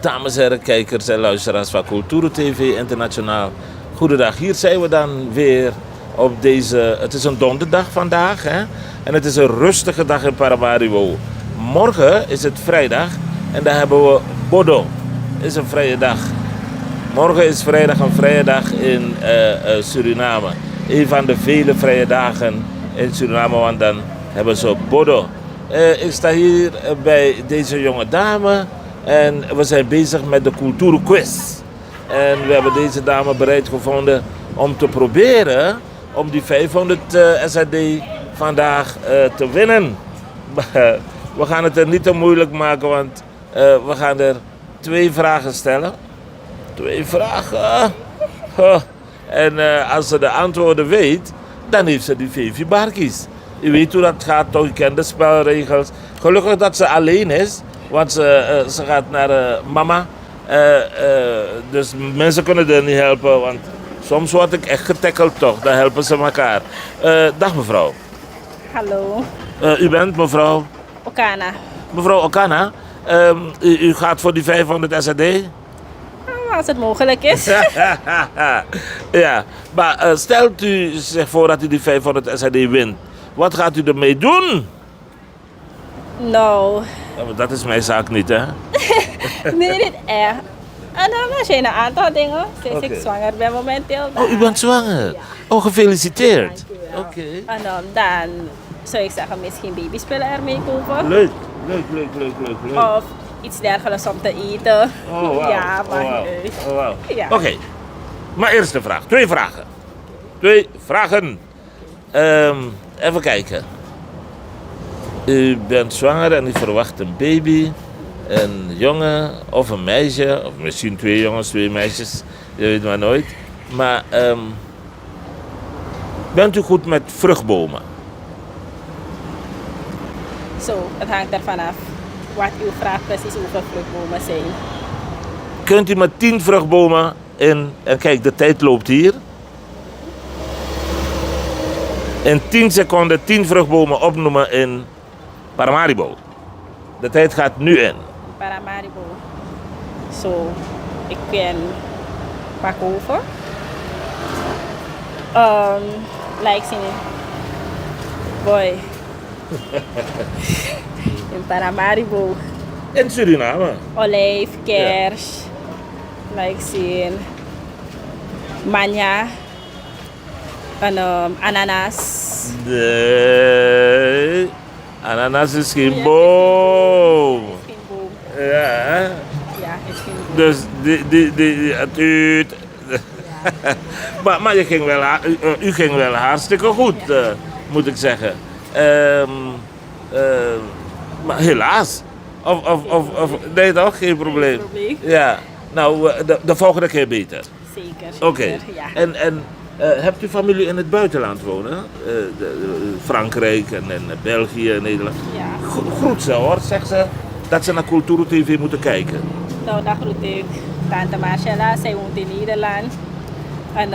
Dames en heren, kijkers en luisteraars van Cultura TV Internationaal. Goedendag, hier zijn we dan weer op deze... Het is een donderdag vandaag, hè? En het is een rustige dag in Paramaribo. Morgen is het vrijdag en daar hebben we Bodo. Het is een vrije dag. Morgen is vrijdag een vrije dag in Suriname. Een van de vele vrije dagen in Suriname, want dan hebben ze Bodo. Ik sta hier bij deze jonge dame en we zijn bezig met de cultuurquiz. En we hebben deze dame bereid gevonden om te proberen om die 500 SAD vandaag te winnen. We gaan het er niet te moeilijk maken, want we gaan er 2 vragen stellen. 2 vragen. En als ze de antwoorden weet, dan heeft ze die 5 barkies. Je weet hoe dat gaat, toch? Je kent de spelregels. Gelukkig dat ze alleen is, want ze gaat naar mama. Dus mensen kunnen er niet helpen, want soms word ik echt getackeld toch. Dan helpen ze elkaar. Dag mevrouw. Hallo. U bent mevrouw? Okana. Mevrouw Okana, u gaat voor die 500 SAD? Als het mogelijk is. Ja, maar stelt u zich voor dat u die 500 SAD wint. Wat gaat u ermee doen? Nou. Ja, maar dat is mijn zaak niet, hè? Nee, niet echt. En dan zijn een aantal dingen. Sinds ik zwanger ben momenteel. Oh, u bent zwanger? Ja. Oh, gefeliciteerd. Oké. En dan zou ik zeggen, misschien babyspullen ermee kopen. Leuk. Of iets dergelijks om te eten. Oh, wow. Ja, maar wow. Ja. Oké. Maar eerste vraag. 2 vragen. 2 vragen. Even kijken. U bent zwanger en u verwacht een baby. Een jongen of een meisje. Of misschien 2 jongens, 2 meisjes. Je weet maar nooit. Maar bent u goed met vruchtbomen? Zo, het hangt ervan af wat uw vraag precies over vruchtbomen zijn. Kunt u met 10 vruchtbomen in... En kijk, de tijd loopt hier. In 10 seconden 10 vruchtbomen opnoemen in Paramaribo. De tijd gaat nu in. Paramaribo. Zo, ik ken Pakover. Like zien. Boy. In Paramaribo. In Suriname. Olijf, kers. Ja. Like zien. Manja. En ananas. Nee. Ananas is geen boom. Is geen boom. Ja. Ja, is geen boom. Dus het uit. Maar u ging wel hartstikke goed, moet ik zeggen. Maar helaas. Of nee toch? Geen probleem. Geen probleem. Ja. Nou, de volgende keer beter. Zeker. Oké. Ja. En hebt u familie in het buitenland wonen? Frankrijk en België en Nederland? Ja. Groet ze hoor, zegt ze dat ze naar Cultura TV moeten kijken. Nou, dat groet ik. Tante Marcella, zij woont in Nederland. En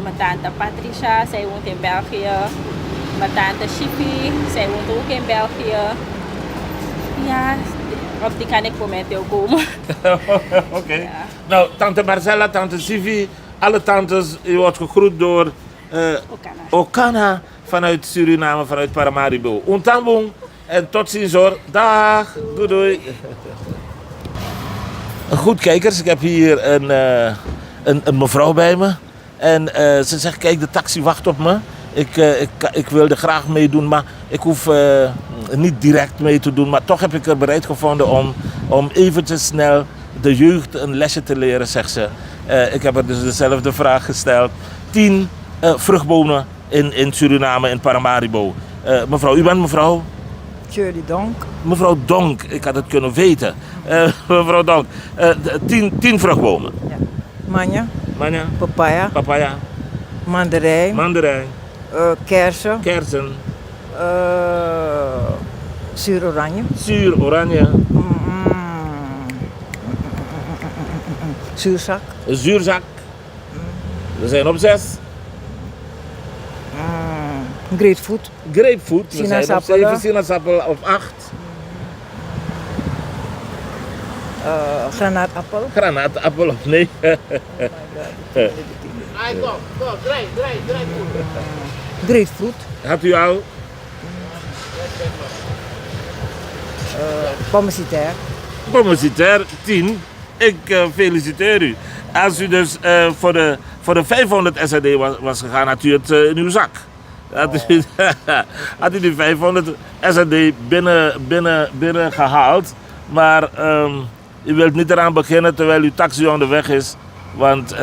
mijn tante Patricia, zij woont in België. Mijn tante Chippy, zij woont ook in België. Ja, of die kan ik momenteel komen. Oké. Ja. Nou, tante Marcella, tante Sivi, alle tantes, u wordt gegroet door Okana vanuit Suriname, vanuit Paramaribo. Untambong en tot ziens hoor. Dag, doei. Goed kijkers, ik heb hier een mevrouw bij me. En ze zegt, kijk, de taxi wacht op me. Ik wilde graag meedoen, maar ik hoef niet direct mee te doen. Maar toch heb ik er bereid gevonden om eventjes snel de jeugd een lesje te leren, zegt ze. Ik heb haar dus dezelfde vraag gesteld. 10 vruchtbomen in Suriname, in Paramaribo. Mevrouw, u bent mevrouw? Shirley Donk. Mevrouw Donk, ik had het kunnen weten. Mevrouw Donk, 10 vruchtbomen. Ja. Manja. Manja. Papaya. Mandarijn. Kersen. Zuur oranje. Zuurzak. We zijn op 6. Grapefruit. We zijn op 7. Sinaasappel op 8. Granaatappel. Granaatappel of nee? Grapefruit. Had u al? Pommesitair. Commissaris 10. Ik feliciteer u. Als u dus voor de 500 SRD was gegaan, had u het in uw zak. Had u die 500 SRD binnen gehaald. Maar u wilt niet eraan beginnen terwijl uw taxi onderweg is. Want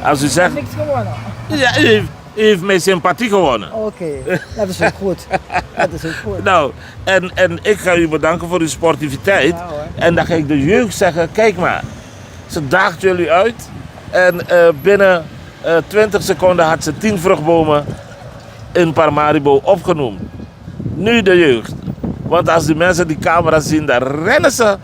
als u zegt... Niks gewonnen. Ja, u heeft mijn sympathie gewonnen. Oké, dat is ook goed. Dat is ook goed. Nou, en ik ga u bedanken voor uw sportiviteit. Ja, hoor. En dan ga ik de jeugd zeggen, kijk maar. Ze daagt jullie uit. En binnen 20 seconden had ze 10 vruchtbomen in Paramaribo opgenoemd. Nu de jeugd. Want als die mensen die camera zien, dan rennen ze.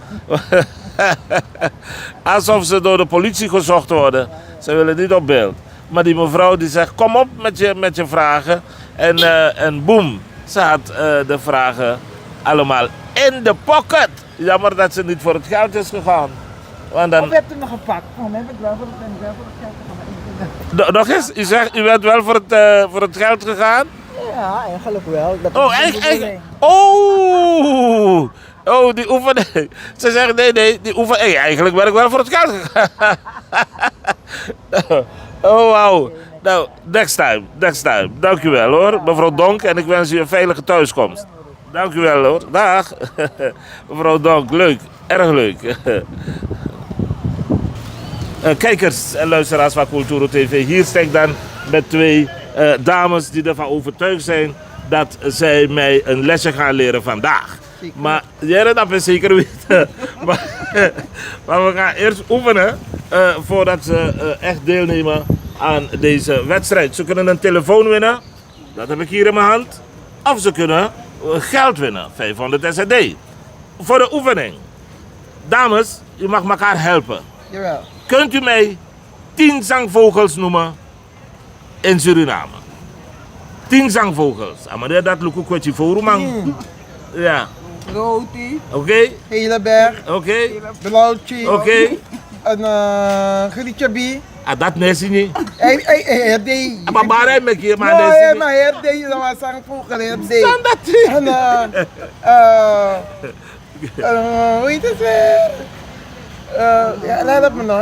Alsof ze door de politie gezocht worden. Ze willen niet op beeld. Maar die mevrouw die zegt, kom op met je vragen. En boem, ze had de vragen allemaal in de pocket. Jammer dat ze niet voor het geld is gegaan. Want dan... Of hebt u nog gepakt? Oh, heb ik wel voor het geld gegaan. Nog eens, u zegt, u bent wel voor het geld gegaan? Ja, eigenlijk wel. Dat Oh, is de eigenlijk. bedoeling. Oh, die oefening. Ze zeggen nee, die oefening. Eigenlijk ben ik wel voor het geld gegaan. Oh, wauw. Nou, next time. Dank u wel hoor, mevrouw Donk. En ik wens u een veilige thuiskomst. Dank u wel hoor. Dag. Mevrouw Donk, leuk. Erg leuk. Kijkers en luisteraars van Kulturo TV. Hier sta ik dan met 2 dames die ervan overtuigd zijn dat zij mij een lesje gaan leren vandaag. Maar jij dat is zeker weten. maar we gaan eerst oefenen voordat ze echt deelnemen aan deze wedstrijd. Ze kunnen een telefoon winnen, dat heb ik hier in mijn hand. Of ze kunnen geld winnen, 500 SRD. Voor de oefening. Dames, u mag elkaar helpen. Jawel. Kunt u mij 10 zangvogels noemen in Suriname? 10 zangvogels. Maar dat lukt ook wat je voor, man. Ja. Roti, Oké? hele berg, Oké? blauwtje, Oké? een grietjebi. Ah, dat nesi niet. Herdei. Maar waarom heb je maar Nee, nesi maar herdei, dat was een vogel, herdei. Dan dat niet. En hoe heet het weer? Ja, help me nog.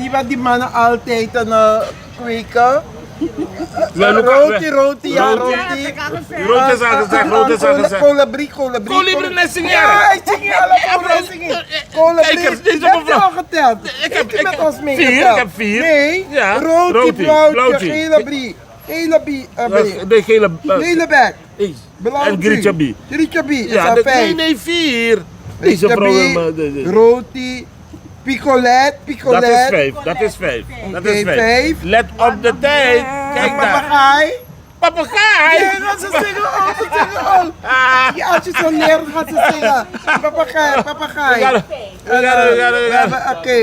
En die mannen altijd kweken. Roti. Roodjes aangezegd. Colibri. Colibri net zingen. Ja, ik zing je alle zingen. Kijkers, deze Heb je mevrouw. al geteld? Ik Heb je met ons 4, meegeteld? ik heb 4. Nee, Ja, roti, roti, blauwtje, blauwtje. gele brie. De gele... Hele bek. En grietjebi. Grietjebi, Ja, dat zijn 5. nee, 4. Deze vrouw... Roti, picolet. Dat is 5. Dat is 5. Oké, 5. Let op de tijd. Kijk daar. Papegaai. Papegaai. Nee, dat ze zingen ook. Ja, als je zo leert, gaat ze zingen. Papegaai. We gaan. Oké.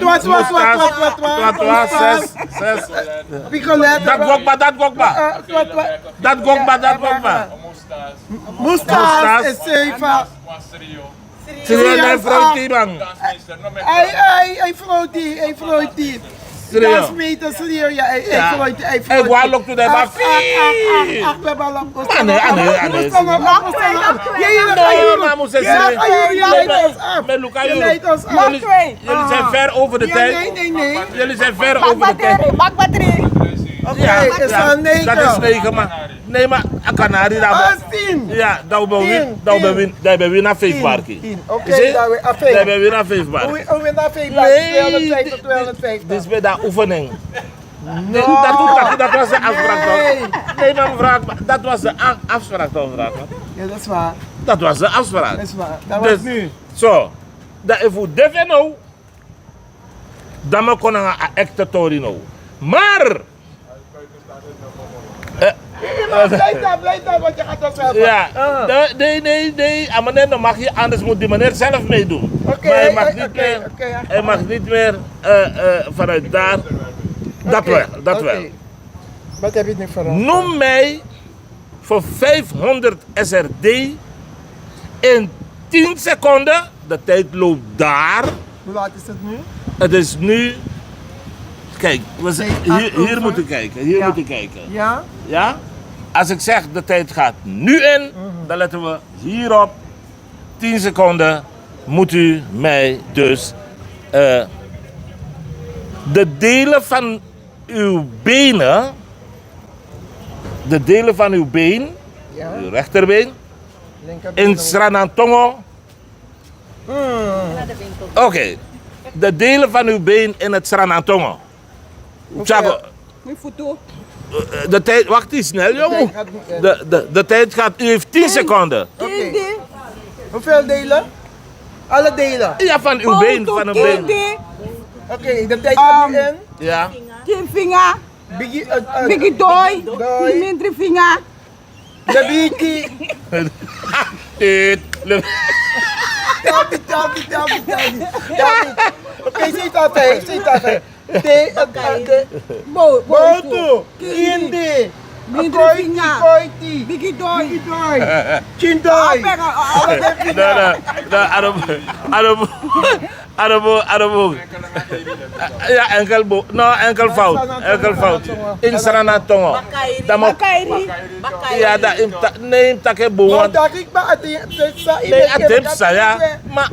Wat. 6. Picolet. Dat gokba. Moestaas is 7. Serieus, vrouw Tibang. Hij vloeit die. Dat is meter serieus. Ja, hij vloeit die. Hey, waar loopt u daar? Ach, we hebben al op. Jullie zijn ver over de tijd. Nee. Jullie zijn ver over de tijd. Oké, is aan 9. Dat is 9, maar... Nee, maar... Kanari Dat daar... is 10. Ja, dat ben we naar 5 barkie. Oké, daar ben we naar 5 barkie. Hoe we naar 5 Nee, 250. dit is bij de oefening. Nee, dat was de afspraak toch? Nee, maar mevrouw, dat was de afspraak toch, mevrouw? Ja, dat is waar. Dat was de afspraak. Dat is waar. Dat Dus, was nu. zo, dat is voor de nou, dan moet je een echte torino. Maar, Blijf daar, want je gaat dat zelf. ja, nee, maar dan mag je, anders moet die meneer zelf meedoen. Oké, Maar hij mag oké. niet meer vanuit daar, dat wel. Wat heb je nu voor ons? Noem mij voor 500 SRD In 10 seconden, de tijd loopt daar. Hoe laat is het nu? Het is nu. Kijk, hier moeten kijken. Hier Ja. moeten kijken. Ja? Ja? Als ik zeg de tijd gaat nu in, dan letten we hierop. 10 seconden moet u mij dus de delen van uw benen, Ja. uw rechterbeen, Linkerbeen. in Sranantongo. Naar de winkel. Oké, de delen van uw been in het Sranantongo. Tjako, Mijn foto. de tijd, wacht eens snel jongen. gaat niet, De tijd gaat, u heeft 10 seconden. Oké. Hoeveel delen? Alle delen. Ja, van uw been, van uw been. Oké, de tijd gaat nu in. Ja. Geen vinger. Biggie, Biggie dooi. Dooi. Minder vinger. de biggie. Tabi. Oké, zeg dat hij. Boto. Indi. Minder vinger. Koiti. Biggie dooi. Chindoi. Arabo. Ja, enkel fout. In Sranantongo. Bakairi. Ja, neem take boon. Want dat ik maar het Nee, atep saya. Maar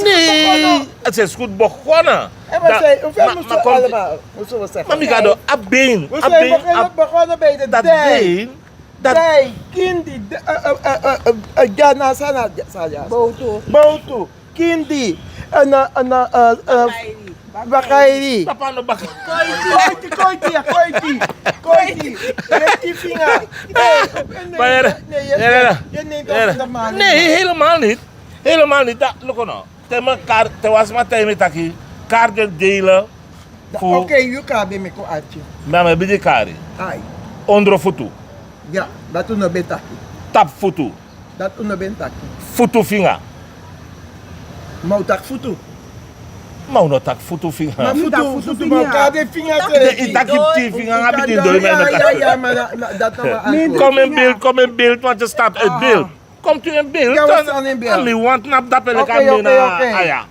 nee, het is goed begonnen. En we zijn, hoeveel moesten we allemaal? Moesten we zeggen? Maar Mikado, abeen. We zijn begonnen bij de Dat dij. been. Dat Dij, kindi, Ghana, Sana, Boto. Boto, kindi, Bakairi. papa no bak. Koiti. Met die vinger. Je neemt op de maan. Nee, helemaal niet. Dat, look nou. Te was maar tijd met taki. Kaarten delen. Oké, je kan bij me ko atje. Maar mijn beetje kari. Ai. Onder voetu. Ja, dat doen we beter. Tap voetu. Dat doen we beter. Voetu vinger. Moutak futu. Maar no tak voetu vinger. Maar futu, maar elkaar de vinger Ik tak je die vinger. Heb je die door mij? Ja, maar dat nog wel antwoord. Kom in beeld, want je staat uit beeld. Komt u in beeld? Ja, we staan in beeld. Ali, want nap dat ben ik Oké. Ah ja.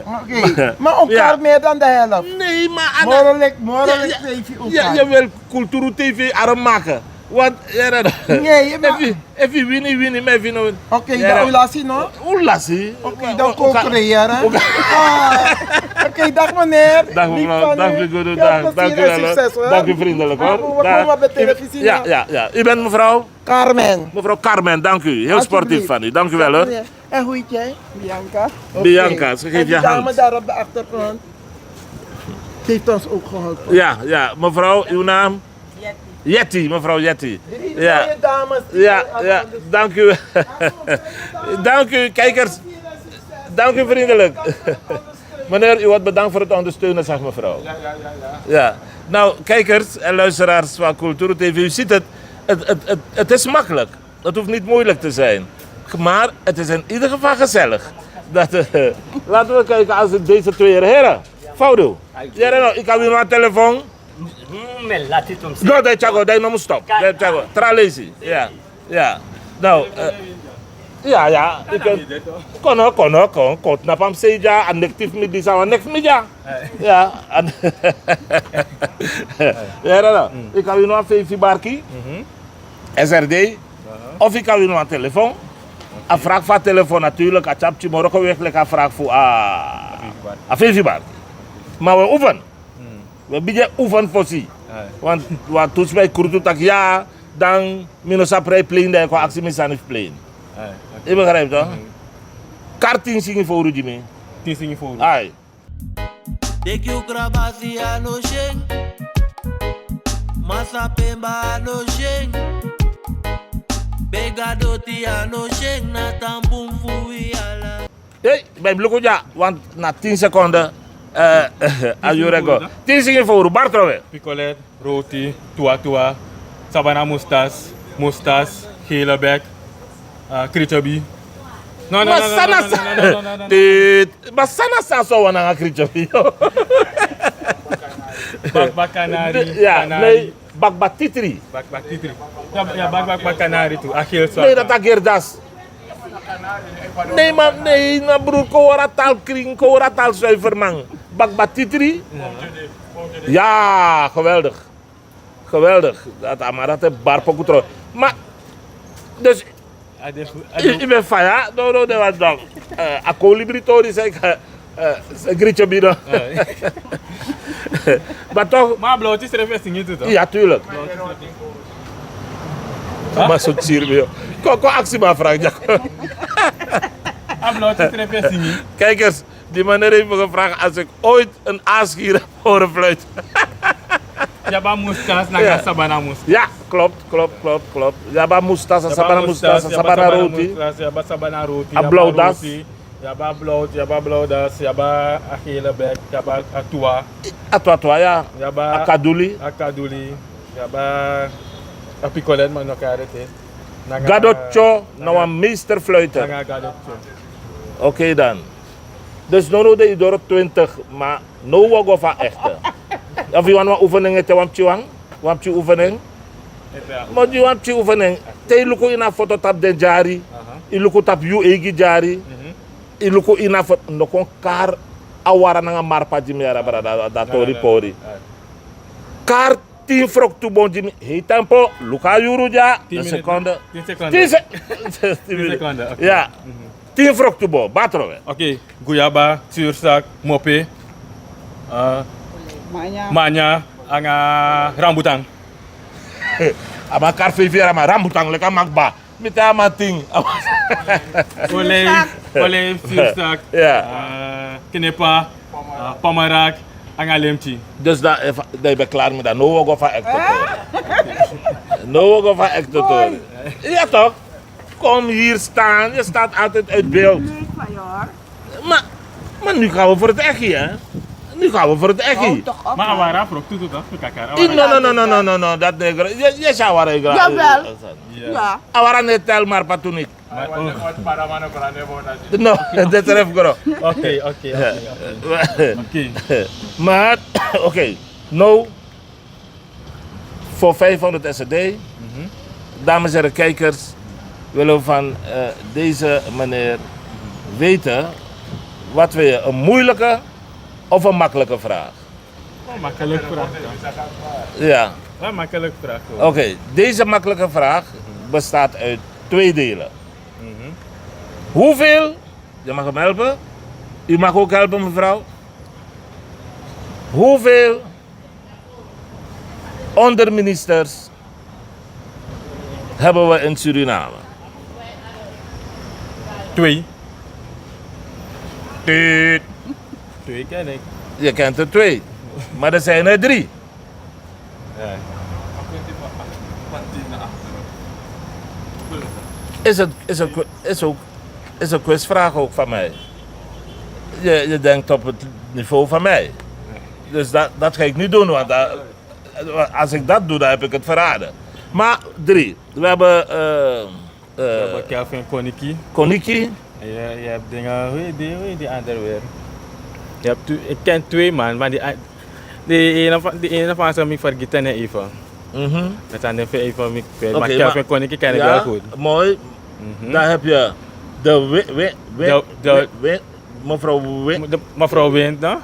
Oké, maar elkaar Ja. meer dan de helft. Nee, maar... Morelijk Ja, geef je Ja, elkaar. je wil cultuur TV arm maken. Want, Nee, je mag- If you win, maar even nou. Oké, dat lassie nog. Hoe lassie? Oké, dan co-creëren. Oké, dag meneer. Dag Lief mevrouw, van dag u. mevrouw, Veel dank u plezier en wel. succes, hoor. Dank u vriendelijk hoor. We komen op de televisie. Ja. U bent mevrouw? Carmen. Mevrouw Carmen, dank u. Heel sportief Alsjeblieft. van u. Dank u wel hoor. En hoe heet jij? Bianca. Oké. Bianca, ze geeft En je die dame hand. daar op de achtergrond. Ze heeft ons ook geholpen. Ja, mevrouw, uw naam? Jetty, mevrouw Jetty. Ja. Mooie dames. Ja, dank u. Dank u, kijkers. Dank u vriendelijk. Meneer, u wordt bedankt voor het ondersteunen, zegt mevrouw. Ja. Nou, kijkers en luisteraars van Cultuur TV, u ziet het. Het is makkelijk. Het hoeft niet moeilijk te zijn. Maar het is in ieder geval gezellig. Laten we kijken als het deze twee heren. Faudo. Ja, nou, ik heb hier mijn telefoon. Go, daar chago, daar moet stop. Daar chago. Tralezi. Ja. Nou, ja. Ik kan kot na pam seja en nektif mi disa wa nek mi ja. Ja. Ja, nou. Ik heb hier nog een barki. SRD. Of ik heb hier nog een telefoon. Een vraag van telefoon natuurlijk. Een chapje morgen werkelijk een vraag voor een barki. Maar we oefenen. We bieden oefen voor sie. Want wat toets mij krutu tak ja, dan minus april plein daar qua actie met sanif plein. Je begrijpt toch? Karting zingen voor u die mee. 10 zingen voor. Ai. Dek you grabasi ano sheng Masa pemba ano sheng Begadoti ano sheng Na tambum fui ala Hey, bij Bloekoja, want na 10 seconden als je rego. 10 zingen voor u, Bartrowe. Picolet, roti, tua, sabana mustas, gele bek, krichabi. No. Masana sa so wana krichabi. Bakanari, Ja, nee, bakbak titri. Bak titri. Ja, bak kanari toe. Agil zwart. Nee, dat ageer das. Nee, maar nee, na broer, koratal kring, koratal zuiver man. Bakbak titri. Ja, geweldig. Geweldig. Maar dat is barpokutro. Maar, dus, ik ben van ja, dat was dan. A colibritori zei ik, grietje bieden. Maar toch. Maar blauwtjes er even zingen toch? Ja, tuurlijk. Maar zo tsier Kom actie maar, Frank. Ah, blauwtjes er even zingen. Kijk eens, die meneer heeft me gevraagd als ik ooit een aasgier heb horen fluiten. Jaba mustas, naga sabana mustas. Ja, klopt. Jaba mustas, sabana mustas, sabana roti. Jaba sabana roti. A blauw das. Jaba blauw das, jaba agile bek, jaba atua. Atua, ja. Jaba Akaduli. Jaba apicolet maar nog karete. Gadotjo, nou een meesterfluiter. Naga gadotjo. Oké dan. Dus nu de door 20, maar nu wou go van echte. Of je want oefeningen te want je oefening. Maar je want je oefening. Te luko in een foto tap de jari. Je luko tap you egi jari. Je luko in een foto no kon kar awara nanga marpa jimera brada da tori pori. Kar 10 frok tu bon jimi. Hey tempo, luka yuru ja. 10 seconden. 10 seconden. 10 seconden. Okay. Ja. 10 frok tu bon, batro. Oké, guyaba, zuurzak, moppe. Manya, anga rambutan. Ama karfeviera ma rambutang leka makba. Mita ama ting. Olej, zuurzak, kenepa, pamarak, anga lemti. Dus dat ben je klaar met dat. Nou we gaan van echt Nou we gaan van echt Ja toch? Kom hier staan. Je staat altijd uit beeld. Maar nu gaan we voor het echi, hè? Nu gaan we voor het echi. Maar awara frok tu toch? Kakar. No. Dat negro. Je zou awara igra. Jawel. Ja. Awara net tel maar patunik. No, dat er even gro. Oké. Maar, oké. Nou, voor 500 SED, dames en heren kijkers, willen we van deze meneer weten, wat wil je, een moeilijke of een makkelijke vraag? Makkelijk vraag. Ja. Makkelijk vraag. Oké, deze makkelijke vraag bestaat uit 2 delen. Hoeveel, je mag hem helpen, u mag ook helpen mevrouw. Hoeveel onderministers hebben we in Suriname? 2. Tuut. 2 ken ik. Je kent er 2, maar er zijn er 3. Ja. Is een quizvraag ook van mij. Je denkt op het niveau van mij. Dus dat ga ik niet doen, want als ik dat doe, dan heb ik het verraden. Maar 3. We hebben Kelvin Koniki. Koniki. Je hebt dingen, hoe heet die andere weer? Ik ken 2 man, maar die ene van ze me vergeten even. Dat zijn even me kwijt. Maar Kelvin Koniki ken ik wel goed. Mooi. Dan heb je mevrouw Wind, no?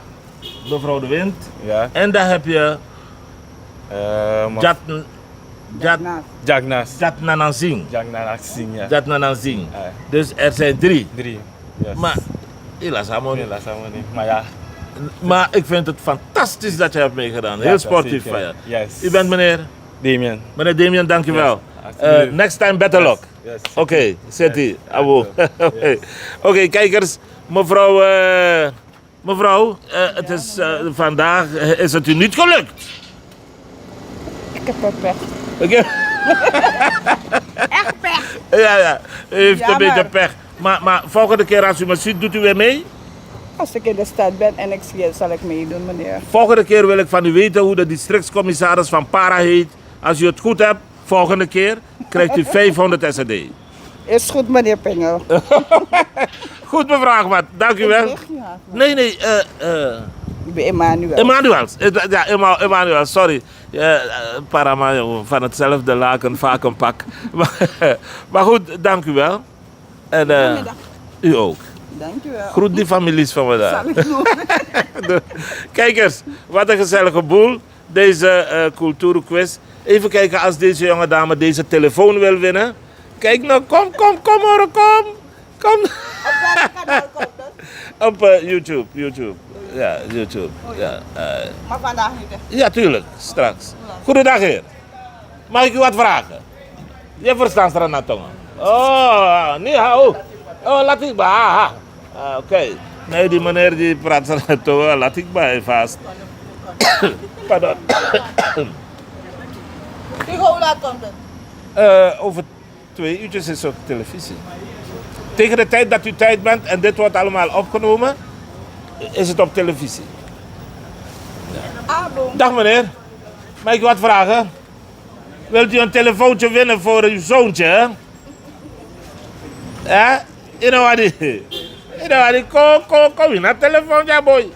Mevrouw de Wind. Ja. En dan heb je Jatnanansing. Ja. Jatnanansing. Dus er zijn 3. 3. Yes. Maar helaas Harmonie. Maar ja. Maar ik vind het fantastisch dat je hebt meegedaan. Heel sportief van je. Yes. U bent meneer? Damien. Meneer Damien, dankjewel. Yes. Next time better luck. Yes. Oké, zit hier. Oké, kijkers. Mevrouw, het is, vandaag is het u niet gelukt. Ik heb er pech. Echt pech? Ja. U heeft een beetje pech. Maar volgende keer als u me ziet, doet u weer mee? Als ik in de stad ben en ik zie het, zal ik meedoen, meneer. Volgende keer wil ik van u weten hoe de districtscommissaris van Para heet. Als u het goed hebt, volgende keer krijgt u 500 SED. Is goed, meneer Pingel. Goed mevrouw Ahmad, dank u wel. Nee, Bij Emmanuel. Emmanuels. Ja, Emmanuel, sorry. Parama, jongen, van hetzelfde laken, vaak een pak. Maar goed, dank u wel. En u ook. Dankjewel. Groet die families van me daar. Zal ik doen. Kijkers, wat een gezellige boel. Deze cultuurquiz. Even kijken als deze jonge dame deze telefoon wil winnen. Kijk nou, kom hoor, kom. Op welk kanaal komt het? Op YouTube. Ja, YouTube. Ja, Maar vandaag niet echt. ja, tuurlijk, straks. Goedendag, heer. Mag ik u wat vragen? Je verstaat Stranatonga. Oh, niet hou. Oh, laat ik bij. Oké. Nee, die meneer die praat Stranatonga, laat ik bij vast. Pardon. Hoe laat komt het? Over 2 uurtjes is het op televisie. Tegen de tijd dat u tijd bent en dit wordt allemaal opgenomen, is het op televisie. Abo. Dag meneer, mag ik u wat vragen? Wilt u een telefoontje winnen voor uw zoontje? Hè? You know what? Kom je naar het telefoontje, boy.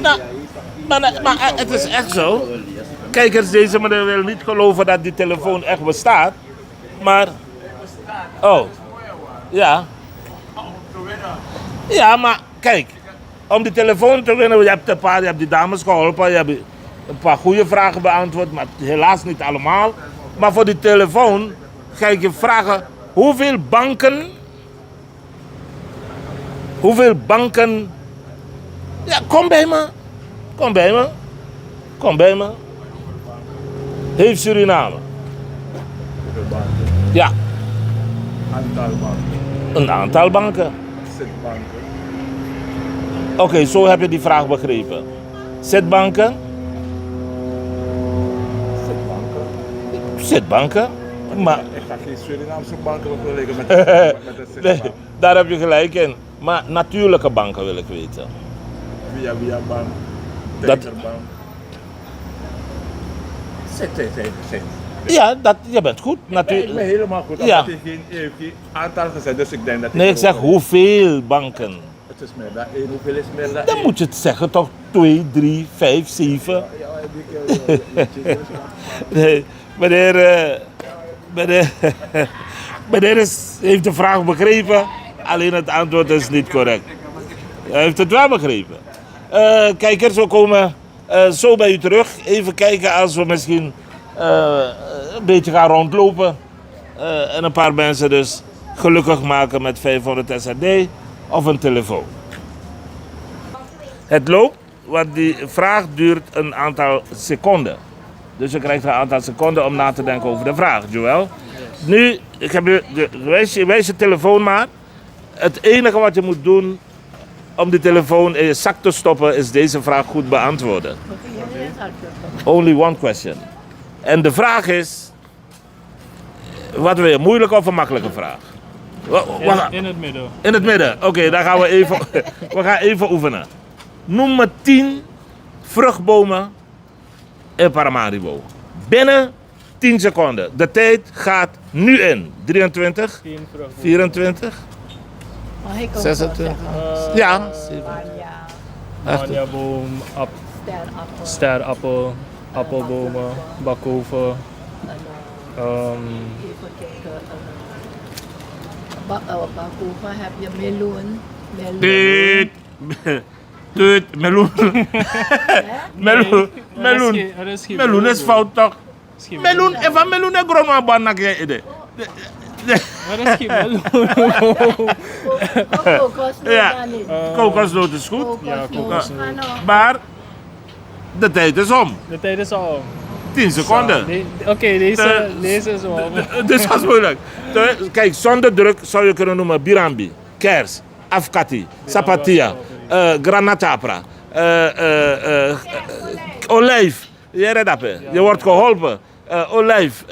Nou, maar het is echt zo. Kijkers, deze meneer wil niet geloven dat die telefoon echt bestaat. Maar... Oh. Ja. Ja, maar kijk. Om die telefoon te winnen, je hebt die dames geholpen. Je hebt een paar goede vragen beantwoord, maar helaas niet allemaal. Maar voor die telefoon ga ik je vragen, hoeveel banken... Ja, kom bij me. Heeft Suriname? Ja. Een aantal banken. Oké, zo heb je die vraag begrepen. Zitbanken? Zitbanken? Maar... Ik ga geen Surinaamse banken vergelijken met de Nee, daar heb je gelijk in. Maar natuurlijke banken wil ik weten. Via bank, Dat- Tigerbank. Zit. Ja, je bent goed. Ik ben helemaal goed, Ja. omdat hij geen aantal gezegd, dus ik denk dat Nee, ik zeg hoeveel banken. Het is meer dan 1, hoeveel is meer dan Dan 1? moet je het zeggen toch 2, 3, 5, 7. Ja, die keer. Nee, meneer heeft de vraag begrepen, alleen het antwoord is niet correct. Hij heeft het wel begrepen. Kijkers, we komen zo bij u terug. Even kijken als we misschien een beetje gaan rondlopen. En een paar mensen dus gelukkig maken met 500 SRD of een telefoon. Het loopt, want die vraag duurt een aantal seconden. Dus je krijgt een aantal seconden om na te denken over de vraag, Joël. Nu, ik heb wijs je telefoon maar. Het enige wat je moet doen om die telefoon in je zak te stoppen, is deze vraag goed beantwoorden. Only one question. En de vraag is, wat wil je, moeilijke of een makkelijke vraag? In het midden. In het midden. Oké, dan gaan we even, we gaan even oefenen. Noem me 10 vruchtbomen in Paramaribo. Binnen 10 seconden. De tijd gaat nu in. 23, 24, 26. Ja. Manjaboom, sterappel, appelbomen, bakoven. Bakoven heb je meloen. Tuut. Tuut. Meloen. Meloen. Meloen is fout toch? Meloen. Even meloen en groma banak je idee. Wat is geen meloen? Ja. Kokosnoot is goed. Ja, kokosnoot. Maar de tijd is om. De tijd is al om. 10 seconden. Oké, deze is wel. Dit was moeilijk. Kijk, zonder druk zou je kunnen noemen birambi, kers, afkati, sapatia, granatapra, olijf. Je wordt geholpen. Olijf,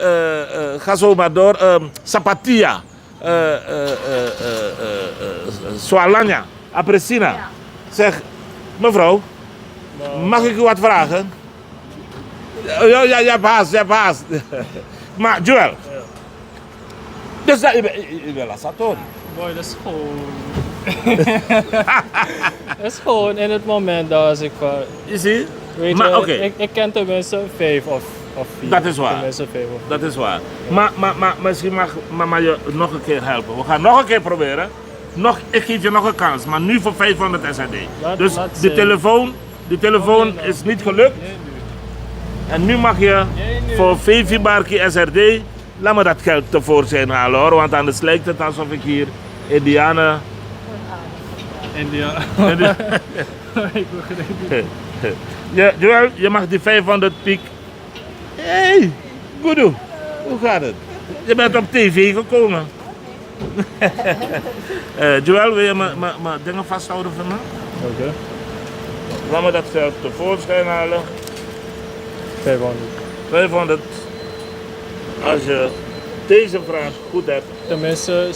ga zo maar door. Sapatia, soalanya, apresina. Zeg, mevrouw, mag ik u wat vragen? Ja, je hebt haast. Maar Joël, Dus dat je wil als Satori. Boy, dat is gewoon... dat is gewoon in het moment dat als ik van... Je ziet? Weet Maar je, oké. ik ken tenminste 5 of 4. Dat is waar. Tenminste 5 of 4. Dat is waar. Maar misschien mag mama je nog een keer helpen. We gaan nog een keer proberen. Ik geef je nog een kans, maar nu voor 500 SRD. Dus de telefoon is niet gelukt. En nu mag je voor 5 barkie SRD, laat me dat geld tevoorschijn halen hoor. Want anders lijkt het alsof ik hier Indianen... India. Ik begrijp het. Joël, je mag die 500 piek. Hey, Goedoe, hoe gaat het? Je bent op tv gekomen. Joël, wil je mijn dingen vasthouden voor me? Oké. Laat me dat geld tevoorschijn halen. 500. 500. Als je deze vraag goed hebt. Tenminste 70%.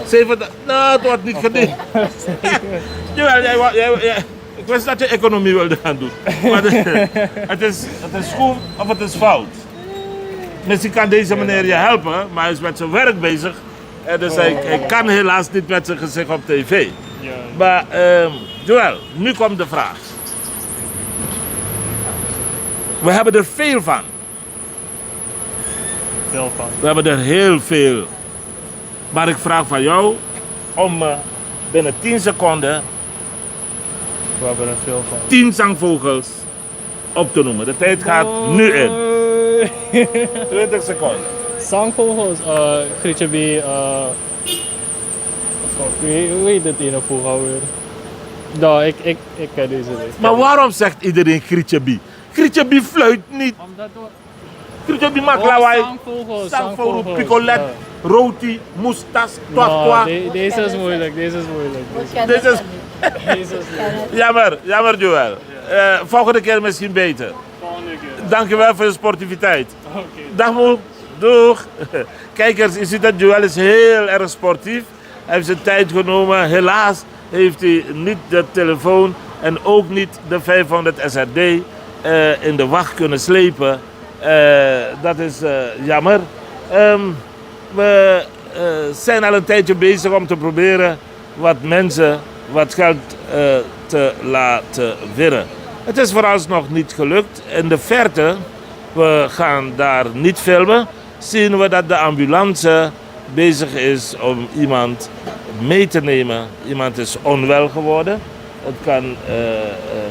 70. Nou, het wordt niet verdiend. Joël, ik wist dat je economie wilde gaan doen. Maar het is goed of het is fout. Misschien kan deze meneer je helpen, maar hij is met zijn werk bezig. En dus hij kan helaas niet met zijn gezicht op tv. Ja. Maar Joël, nu komt de vraag. We hebben er veel van. Veel van. We hebben er heel veel. Maar ik vraag van jou om binnen 10 seconden We hebben er veel van. 10 zangvogels op te noemen. De tijd gaat nu in. 20 seconden. Zangvogels, Grietje B, hoe heet het ene vogel alweer? Nou, ik ken deze niet. Maar waarom zegt iedereen Grietje B? Grietje B fluit niet. Omdat we... Grietje B maakt lawaai. Zangvogels, Zangvogel, picolet, roti, moestas, twak. Deze is moeilijk, deze is moeilijk. Dit is Deze is moeilijk. jammer Joël. Volgende keer misschien beter. Volgende keer. Dankjewel voor je sportiviteit. Oké. Dag moe. Doeg. Kijkers, je ziet dat Joël is heel erg sportief. Hij heeft zijn tijd genomen. Helaas heeft hij niet de telefoon en ook niet de 500 SRD in de wacht kunnen slepen. Dat is jammer. We zijn al een tijdje bezig om te proberen wat mensen wat geld te laten winnen. Het is vooralsnog niet gelukt. In de verte, we gaan daar niet filmen, zien we dat de ambulance bezig is om iemand mee te nemen. Iemand is onwel geworden. Het kan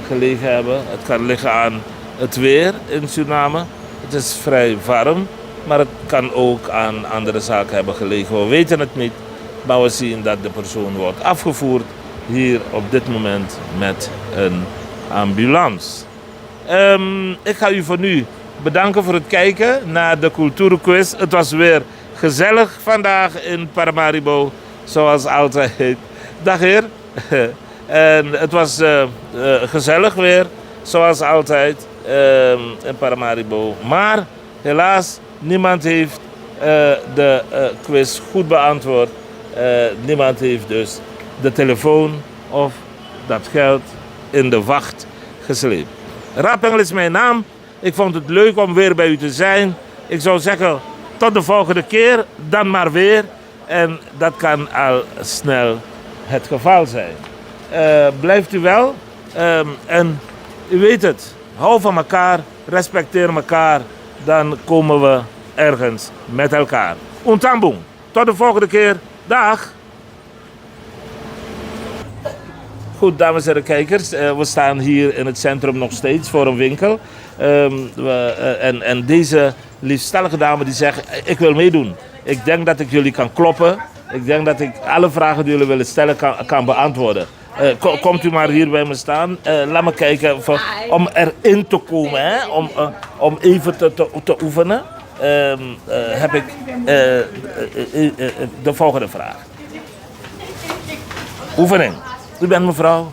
gelegen hebben, het kan liggen aan het weer in Suriname. Het is vrij warm, maar het kan ook aan andere zaken hebben gelegen. We weten het niet, maar we zien dat de persoon wordt afgevoerd hier op dit moment met een ambulance. Ik ga u voor nu bedanken voor het kijken naar de Cultuurquiz. Het was weer gezellig vandaag in Paramaribo, zoals altijd. Dag heer. En het was gezellig weer, zoals altijd in Paramaribo. Maar helaas, niemand heeft de quiz goed beantwoord. Niemand heeft dus de telefoon of dat geld in de wacht gesleept. Rapengel is mijn naam. Ik vond het leuk om weer bij u te zijn. Ik zou zeggen, tot de volgende keer, dan maar weer. En dat kan al snel het geval zijn. Blijft u wel. En u weet het, hou van elkaar, respecteer elkaar. Dan komen we ergens met elkaar. Untambong. Tot de volgende keer. Dag. Goed, dames en kijkers, we staan hier in het centrum nog steeds voor een winkel. En deze liefstallige dame die zegt, ik wil meedoen. Ik denk dat ik jullie kan kloppen. Ik denk dat ik alle vragen die jullie willen stellen kan beantwoorden. Komt u maar hier bij me staan. Laat me kijken om erin te komen, hè? Om even te oefenen. Heb ik de volgende vraag. Oefening. U bent mevrouw?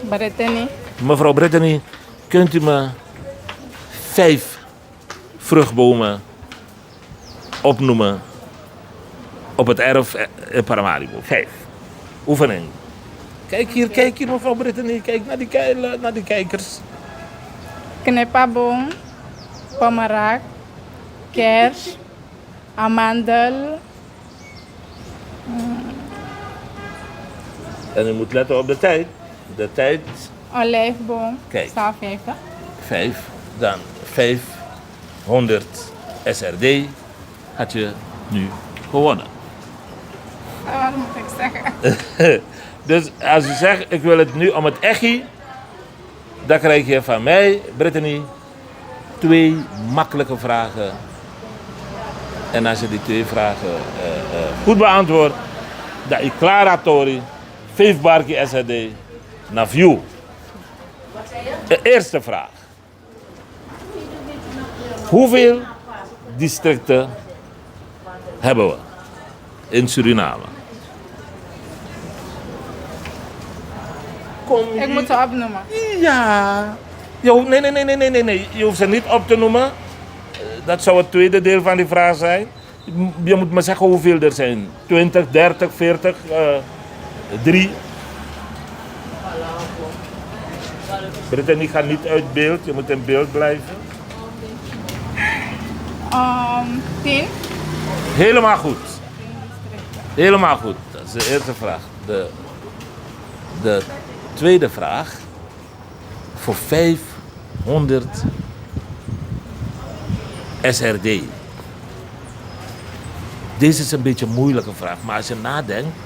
Brittany. Mevrouw Brittany, kunt u me 5 vruchtbomen opnoemen op het erf in Paramaribo? 5. Oefening. Kijk hier mevrouw Brittany. Kijk naar die kijkers. Knepaboom, pomeraak, kers, amandel, En u moet letten op de tijd. De tijd, olijfboom. Kijk. Staal 5, hè? 5. Dan 500 SRD had je nu gewonnen. Wat moet ik zeggen? Dus als u zegt, ik wil het nu om het echi, dan krijg je van mij, Brittany, 2 makkelijke vragen. En als je die 2 vragen goed beantwoordt, dan je klaar Tori, 5 barki SRD naar view. De eerste vraag. Hoeveel districten hebben we in Suriname? Ik moet ze opnoemen. Ja. Nee. Je hoeft ze niet op te noemen. Dat zou het tweede deel van die vraag zijn. Je moet me zeggen hoeveel er zijn. 20, 30, 40, 3. Brittany gaat niet uit beeld. Je moet in beeld blijven. 10. Helemaal goed. Helemaal goed. Dat is de eerste vraag. De tweede vraag. Voor 500 SRD. Deze is een beetje een moeilijke vraag, maar als je nadenkt,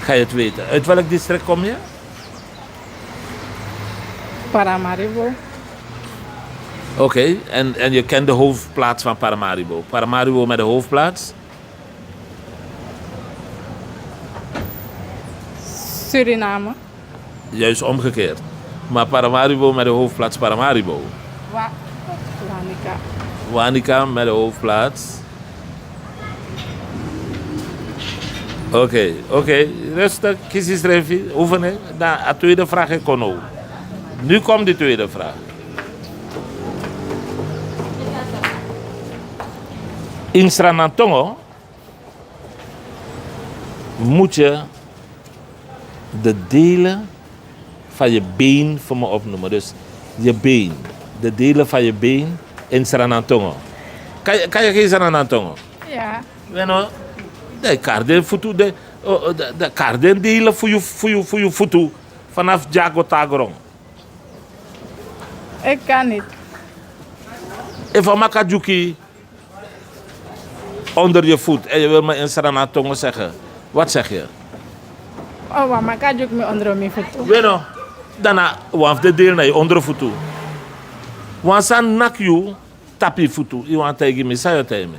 ga je het weten. Uit welk district kom je? Paramaribo. Oké, en je kent de hoofdplaats van Paramaribo. Paramaribo met de hoofdplaats? Suriname. Juist omgekeerd. Maar Paramaribo met de hoofdplaats Paramaribo. Wanica. Wanica met de hoofdplaats. Oké. Rustig. Kies je schrijfje. Oefenen. Dan de tweede vraag ik kon ook. Nu komt de tweede vraag. In Sranantongo moet je de delen van je been voor me opnoemen. Dus je been. De delen van je been in Sranantongo. Kan je geen Sranantongo? Ja. Bueno, de kaarden voeten, de kaarden delen voor je voeten vanaf Jago Tagrong. Ik kan niet. Even makajuki onder je voet en je wil me in Sranantongo zeggen. Wat zeg je? Oh, maar kan je ook me onder mijn voet? Bueno, daarna waf de deel naar je ondervoet toe. Want san nak you tap je voet toe. Je want tegen me, zei je tegen me.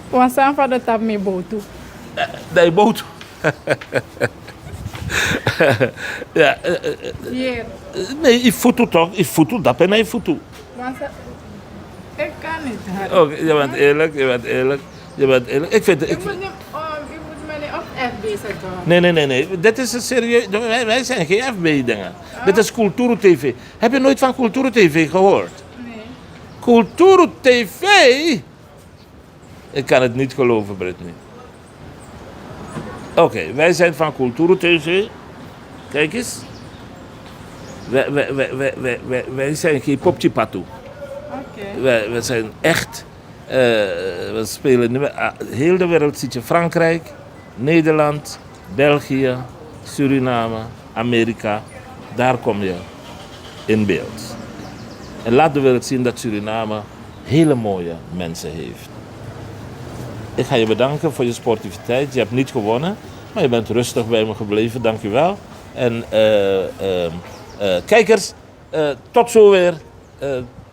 Want zijn van de tap mijn boot toe. Dat je boot. Ja. Hier. Nee, je voet toe toch? Je voet toe, dat ben je voet toe. Want ik kan niet. Oké, je bent eerlijk. Ik vind het. Je moet me niet op FB zetten. Nee. Dit is een serieus. Wij zijn geen FB-dingen. Dit is Cultuur TV. Heb je nooit van Cultuur TV gehoord? Nee. Cultuur TV? Ik kan het niet geloven, Brittany. Oké, wij zijn van Cultuur TV. Kijk eens. Wij zijn geen popchipatu. Oké. We zijn echt. We spelen niet meer. Heel de wereld ziet je Frankrijk, Nederland, België, Suriname, Amerika. Daar kom je in beeld. En laat de wereld zien dat Suriname hele mooie mensen heeft. Ik ga je bedanken voor je sportiviteit. Je hebt niet gewonnen, maar je bent rustig bij me gebleven. Dank je wel. En kijkers, tot zo weer.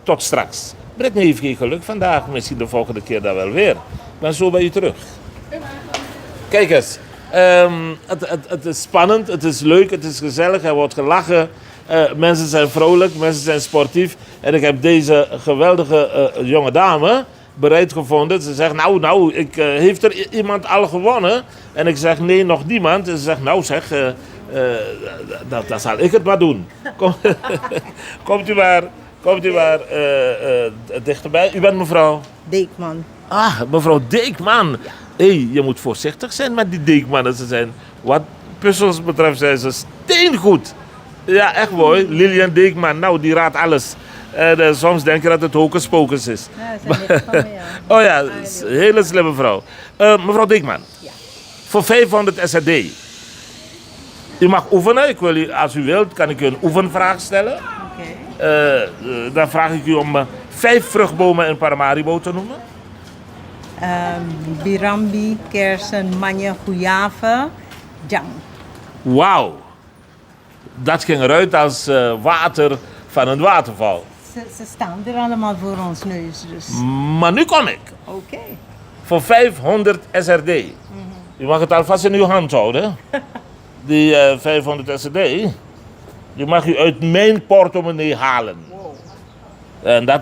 Tot straks. Brittany heeft geen geluk vandaag. Misschien de volgende keer dan wel weer. Ik ben zo bij u terug. Kijkers, het is spannend, het is leuk, het is gezellig. Er wordt gelachen. Mensen zijn vrolijk, mensen zijn sportief. En ik heb deze geweldige jonge dame bereid gevonden. Ze zegt, nou, heeft er iemand al gewonnen? En ik zeg, nee, nog niemand. En ze zegt, nou zeg, dat zal ik het maar doen. Komt u maar dichterbij. U bent mevrouw? Deekman. Ah, mevrouw Deekman. Hé, je moet voorzichtig zijn met die Deekmannen. Ze zijn, wat puzzels betreft, zijn ze steengoed. Ja, echt mooi. Lilian Deekman, nou, die raadt alles. En soms denk je dat het hocus pocus is. Ja, dat is een niks van me, ja. Oh ja, dat is een hele slimme vrouw. Mevrouw Dikman, voor 500 SRD. U mag oefenen. Ik wil u, als u wilt, kan ik u een oefenvraag stellen. Oké. Dan vraag ik u om 5 vruchtbomen in Paramaribo te noemen. Birambi, kersen, manje, goejaven, jam. Wauw. Dat ging eruit als water van een waterval. Ze staan er allemaal voor ons neus, dus. Maar nu kom ik. Oké. Voor 500 SRD. U mag het alvast in uw hand houden. Die 500 SRD. Die mag u uit mijn portemonnee halen. En dat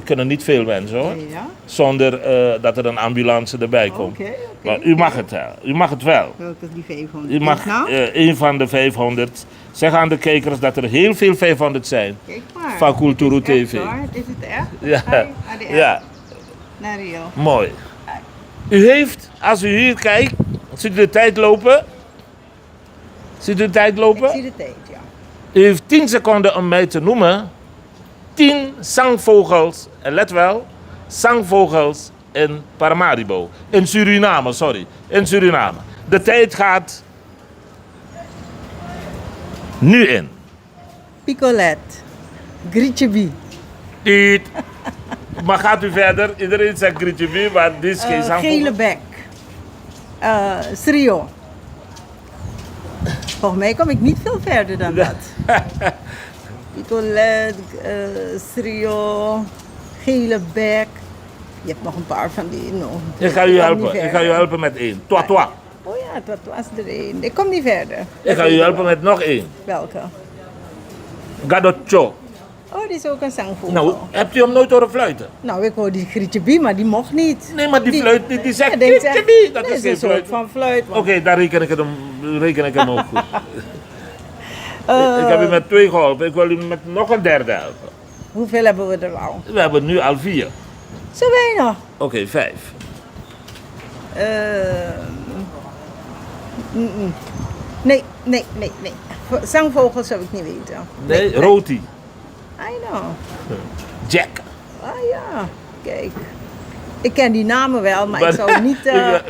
kunnen niet veel mensen hoor. Ja? Zonder dat er een ambulance erbij komt. Oké. Maar u mag het wel. U mag het wel. Welke is die 500? U mag nou? een van de 500. Zeg aan de kijkers dat er heel veel 500 zijn. Kijk maar. Van Kulturu Het is echt, TV. hoor. Is het echt? Ja. Naar de app? Ja, Naar Rio. mooi. U heeft, als u hier kijkt, ziet u de tijd lopen? Ziet u de tijd lopen? Ik zie de tijd, ja. U heeft 10 seconden om mij te noemen. 10 zangvogels, en let wel, zangvogels in Paramaribo. In Suriname, sorry. In Suriname. De tijd gaat nu in. Picolet. Grietjebi. Tiet. Maar gaat u verder? Iedereen zegt Grietjebi, maar dit is geen zangvogel. Gele bek. Srio. Volgens mij kom ik niet veel verder dan dat. Picolet, Srio, gele bek. Je hebt nog een paar van die. No. Ik ga u helpen. Ik ga u helpen met 1. Toi, toi. Oh ja, dat was er één. Ik kom niet verder. Ik ga u helpen met nog 1. Welke? Gadocho. Oh, die is ook een zangvogel. Nou, hebt u hem nooit horen fluiten? Nou, ik hoor die Grietjebi, maar die mocht niet. Nee, maar die fluit niet. Die zegt Ja, die zegt- Grietjebi. Dat Nee, is geen een soort fluit. van fluit. Oké, daar reken ik hem ook goed. Ik heb u met 2 geholpen. Ik wil u met nog een derde helpen. Hoeveel hebben we er al? We hebben nu al 4. Zo weinig. Oké, 5. Nee. Zangvogels zou ik niet weten. Nee, Roti. I know. Jack. Ah ja, kijk. Ik ken die namen wel, maar ik Maar- zou niet, U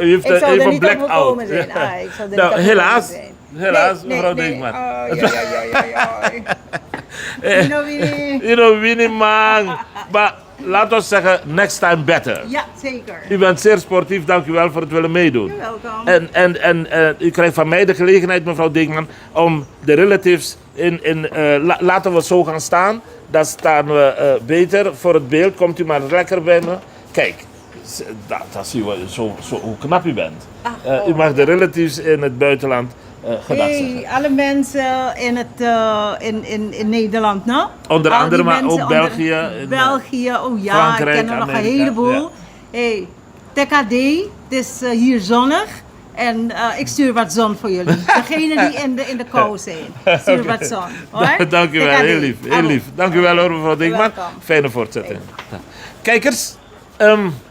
heeft ik zou even er niet op blackout. gekomen zijn. Ah, ik zou er Nou, niet op helaas. gekomen zijn. Helaas, mevrouw Dikman. Oh, ja. You know wie? You know, Winnie man. Maar laten we zeggen, next time better. Ja, zeker. U bent zeer sportief, dank u wel voor het willen meedoen. You're welcome. En u krijgt van mij de gelegenheid, mevrouw Dikman, om de relatives laten we zo gaan staan. Dan staan we beter voor het beeld. Komt u maar lekker bij me. Kijk, dat zie je hoe knap u bent. U mag de relatives in het buitenland gedag zeggen. Hey, alle mensen in Nederland, no? Onder Al andere, die maar mensen ook België. België, oh ja, Frankrijk, ik ken er nog een Amerika, heleboel. ja. Hey, TKD, het is hier zonnig. En ik stuur wat zon voor jullie. Degene die in de kou zijn. Stuur wat zon. Hoor? Dank u wel, TKD. heel lief. Heel lief. Dank u wel hoor, mevrouw Dikman. welkom. Fijne voortzetting. Kijkers,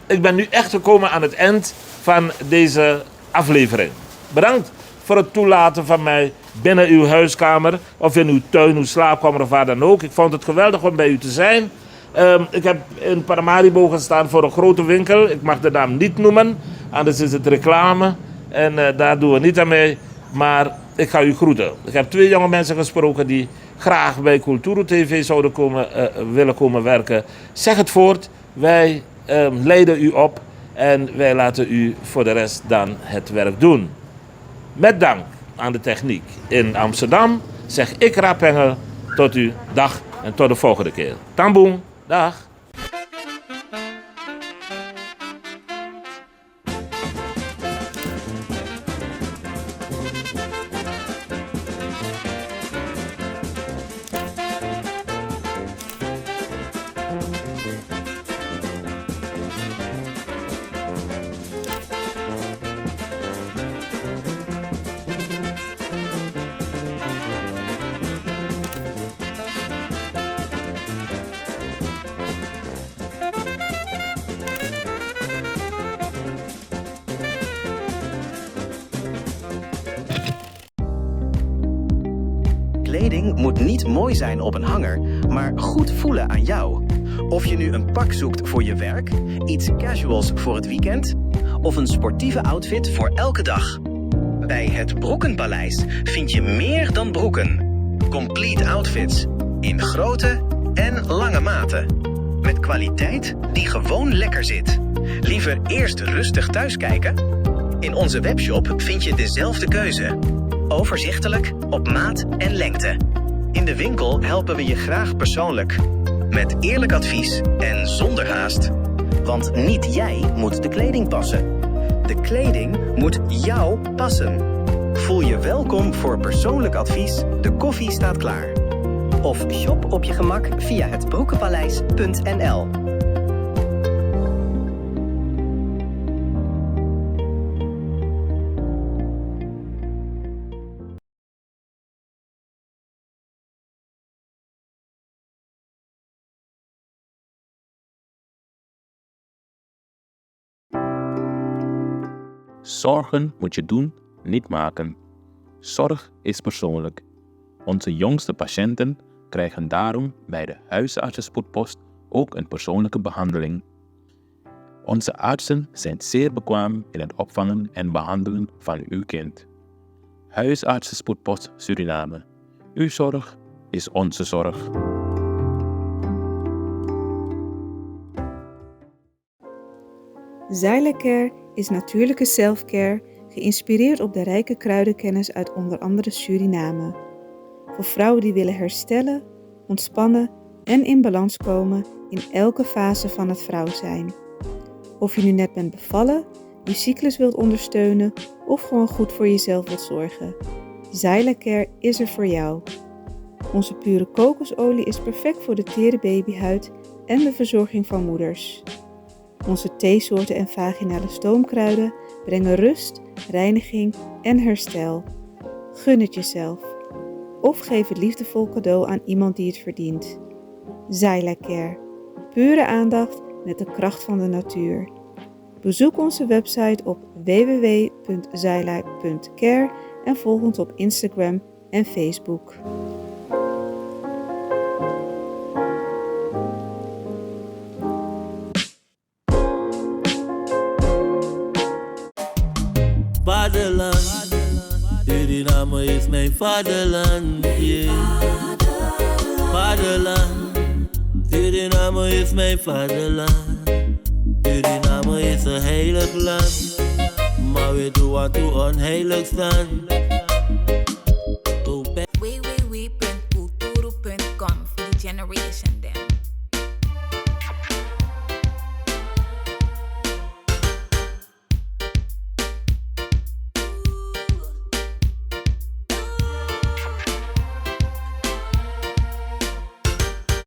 ik ben nu echt gekomen aan het eind van deze aflevering. Bedankt voor het toelaten van mij binnen uw huiskamer of in uw tuin, uw slaapkamer of waar dan ook. Ik vond het geweldig om bij u te zijn. Ik heb in Paramaribo gestaan voor een grote winkel. Ik mag de naam niet noemen, anders is het reclame. En daar doen we niet aan mee. Maar ik ga u groeten. Ik heb 2 jonge mensen gesproken die graag bij Kulturu TV zouden willen komen werken. Zeg het voort. Wij leiden u op en wij laten u voor de rest dan het werk doen. Met dank aan de techniek in Amsterdam zeg ik Raap Engel tot u dag en tot de volgende keer. Tamboen, dag. Kleding moet niet mooi zijn op een hanger, maar maar goed voelen aan jou. Of je nu een pak zoekt voor je werk, iets casuals voor het weekend of een sportieve outfit voor elke dag. Bij het Broekenpaleis vind je meer dan broeken. Complete outfits in grote en lange maten. Met kwaliteit die gewoon lekker zit. Liever eerst rustig thuiskijken? In onze webshop vind je dezelfde keuze. Overzichtelijk, op maat en lengte. In de winkel helpen we je graag persoonlijk. Met eerlijk advies en zonder haast. Want niet jij moet de kleding passen. De kleding moet jou passen. Voel je welkom voor persoonlijk advies. De koffie staat klaar. Of shop op je gemak via hetbroekenpaleis.nl. Zorgen moet je doen, niet maken. Zorg is persoonlijk. Onze jongste patiënten krijgen daarom bij de huisartsenspoedpost ook een persoonlijke behandeling. Onze artsen zijn zeer bekwaam in het opvangen en behandelen van uw kind. Huisartsenspoedpost Suriname. Uw zorg is onze zorg. Xyla-Care is natuurlijke self-care, geïnspireerd op de rijke kruidenkennis uit onder andere Suriname. Voor vrouwen die willen herstellen, ontspannen en in balans komen in elke fase van het vrouw zijn. Of je nu net bent bevallen, je cyclus wilt ondersteunen of gewoon goed voor jezelf wilt zorgen. Xyla-Care is er voor jou. Onze pure kokosolie is perfect voor de tere babyhuid en de verzorging van moeders. Onze theesoorten en vaginale stoomkruiden brengen rust, reiniging en herstel. Gun het jezelf. Of geef het liefdevol cadeau aan iemand die het verdient. Xyla-Care. Pure aandacht met de kracht van de natuur. Bezoek onze website op www.xyla.care en volg ons op Instagram en Facebook. Vaderland, Suriname is mijn vaderland, yeah. Vaderland, Suriname is mijn vaderland. Suriname is een heilig land, maar we doen wat we onheilig staan.